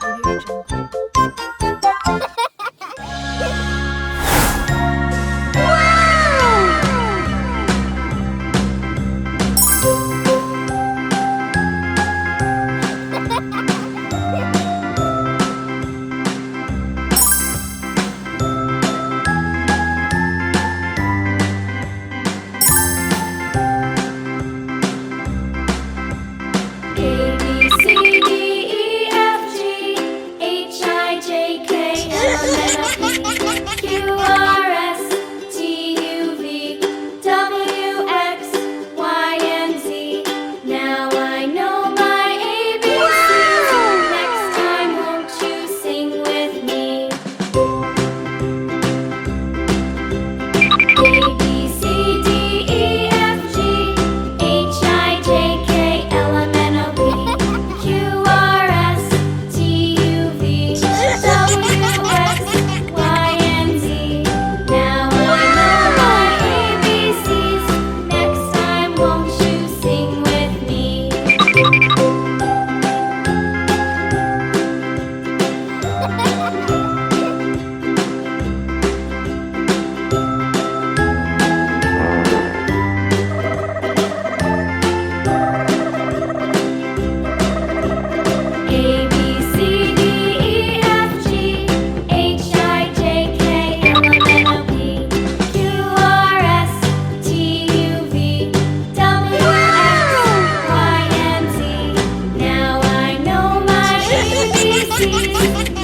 Audio Jungle. A B C D E F G H I J K L M N O P Q R S T U V W X Y and Z. Now I know my ABCs. Next time, won't you sing with me? A B C D E F G H I J K L M N O P Q R S T U V W X Y and Z. Now I know my ABCs. Next time, won't you sing with me? A B C D E F G H I J K L M N O P Q R S T U V W X Y and Z. Now I know my ABCs.